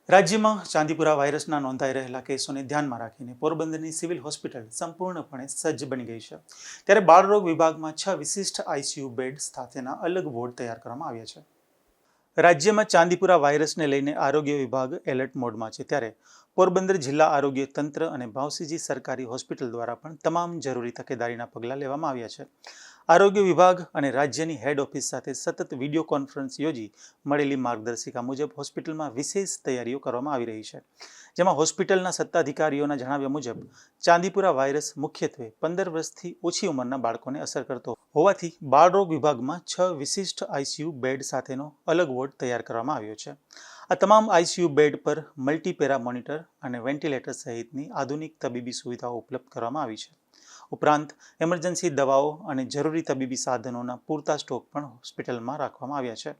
રાજ્યમાં ચાંદીપુરા વાયરસના નોંધાઈ રહેલા કેસોને ધ્યાનમાં રાખીને પોરબંદરની સિવિલ હોસ્પિટલ સંપૂર્ણપણે સજ્જ બની ગઈ છે. ત્યારે બાળરોગ વિભાગમાં 6 વિશિષ્ટ આઈસીયુ બેડ સાથેના અલગ વોર્ડ તૈયાર કરવામાં આવ્યા છે. રાજ્યમાં ચાંદીપુરા વાયરસને લઈને આરોગ્ય વિભાગ એલર્ટ મોડમાં છે. ત્યારે પોરબંદર જિલ્લા આરોગ્ય તંત્ર અને ભાવસીજી સરકારી હોસ્પિટલ દ્વારા પણ તમામ જરૂરી તકેદારીના પગલાં લેવામાં આવ્યા છે. આરોગ્ય વિભાગ અને રાજ્યની હેડ ઓફિસ સાથે સતત વિડીયો કોન્ફરન્સ યોજી મળેલી માર્ગદર્શિકા મુજબ હોસ્પિટલમાં વિશેષ તૈયારીઓ કરવામાં આવી રહી છે. જેમાં હોસ્પિટલના સત્તાધિકારીઓના જણાવ્યા મુજબ ચાંદીપુરા વાયરસ મુખ્યત્વે 15 વર્ષથી ઓછી ઉંમરના બાળકોને અસર કરતો હોવાથી બાળરોગ વિભાગમાં 6 વિશિષ્ટ આઈસીયુ બેડ સાથેનો અલગ વોર્ડ તૈયાર કરવામાં આવ્યો છે. આ તમામ આઈસીયુ બેડ પર મલ્ટીપેરા મોનિટર અને વેન્ટિલેટર સહિતની આધુનિક તબીબી સુવિધાઓ ઉપલબ્ધ કરવામાં આવી છે. ઉપરાંત એમરજન્સી દવાઓ અને જરૂરી તબીબી સાધનોના પૂરતા સ્ટોક પણ હોસ્પિટલમાં રાખવામાં આવ્યા છે,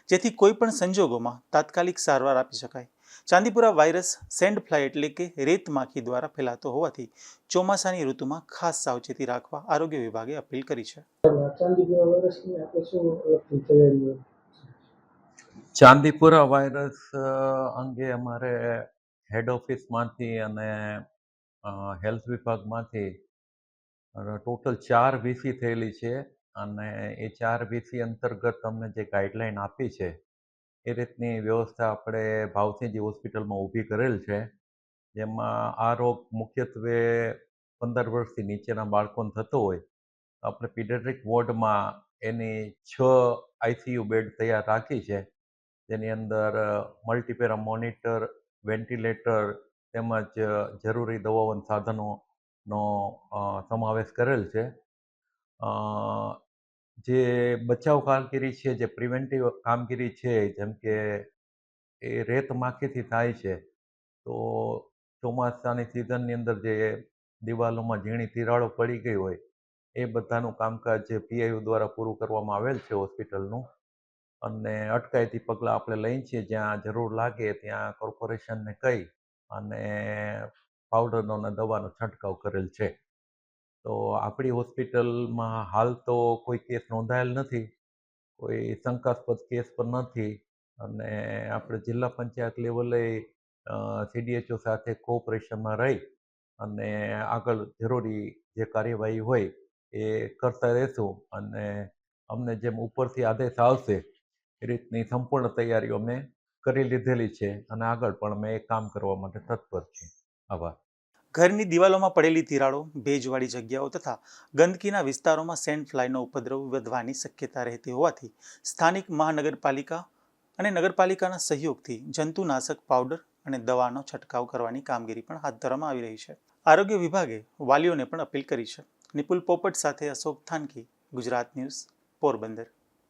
જેથી કોઈ પણ સંજોગોમાં તાત્કાલિક સારવાર આપી શકાય. ચાંદીપુરા વાયરસ સેન્ડ ફ્લાય એટલે કે રેત માખી દ્વારા ફેલાતો હોવાથી ચોમાસાની ઋતુમાં ખાસ સાવચેતી રાખવા આરોગ્ય વિભાગે અપીલ કરી છે. ચાંદીપુરા વાયરસ અંગે અમારે હેડ ઓફિસમાંથી અને હેલ્થ વિભાગમાંથી ટોટલ 4 વીસી થયેલી છે અને એ 4 વીસી અંતર્ગત અમને જે ગાઈડલાઈન આપી છે એ રીતની વ્યવસ્થા આપણે ભાવસીજી હોસ્પિટલમાં ઊભી કરેલ છે. જેમાં આ રોગ મુખ્યત્વે 15 વર્ષથી નીચેના બાળકોને થતો હોય આપણે પીડિયાટ્રિક વોર્ડમાં એની 6 આઈસીયુ બેડ તૈયાર રાખી છે. જેની અંદર મલ્ટીપેરા મોનિટર, વેન્ટિલેટર તેમજ જરૂરી દવાઓ અને સાધનોનો સમાવેશ કરેલ છે. જે બચાવ કામગીરી છે, જે પ્રિવેન્ટિવ કામગીરી છે, જેમ કે એ રેત માખીથી થાય છે, તો ચોમાસાની સિઝનની અંદર જે દિવાલોમાં ઝીણી તિરાડો પડી ગઈ હોય એ બધાનું કામકાજ જે પીઆઈયુ દ્વારા પૂરું કરવામાં આવેલ છે હોસ્પિટલનું. અને અટકાયતી પગલાં આપણે લઈએ છીએ, જ્યાં જરૂર લાગે ત્યાં કોર્પોરેશનને કહી અને પાવડરનો અને દવાનો છંટકાવ કરેલ છે. તો આપણી હોસ્પિટલમાં હાલ તો કોઈ કેસ નોંધાયેલ નથી, કોઈ શંકાસ્પદ કેસ પણ નથી અને આપણે જિલ્લા પંચાયત લેવલે સીડીએચઓ સાથે કોઓપરેશનમાં રહી અને આગળ જરૂરી જે કાર્યવાહી હોય એ કરતા રહેશું અને અમને જેમ ઉપરથી આદેશ આવશે એ રીતની સંપૂર્ણ તૈયારીઓ અમે કરી લીધેલી છે અને આગળ પણ અમે એ કામ કરવા માટે તત્પર છીએ. આભાર. ઘરની દિવાલોમાં પડેલી તિરાડો, ભેજવાળી જગ્યાઓ તથા ગંદકીના વિસ્તારોમાં સેન્ડ ફ્લાયનો ઉપદ્રવ વધવાની શક્યતા રહેતી હોવાથી સ્થાનિક મહાનગરપાલિકા અને નગરપાલિકાના સહયોગથી જંતુનાશક પાવડર અને દવાનો છંટકાવ કરવાની કામગીરી પણ હાથ ધરવામાં આવી રહી છે. આરોગ્ય વિભાગે વાલીઓને પણ અપીલ કરી છે. નિપુલ પોપટ સાથે અશોક થાનકી, ગુજરાત ન્યૂઝ, પોરબંદર.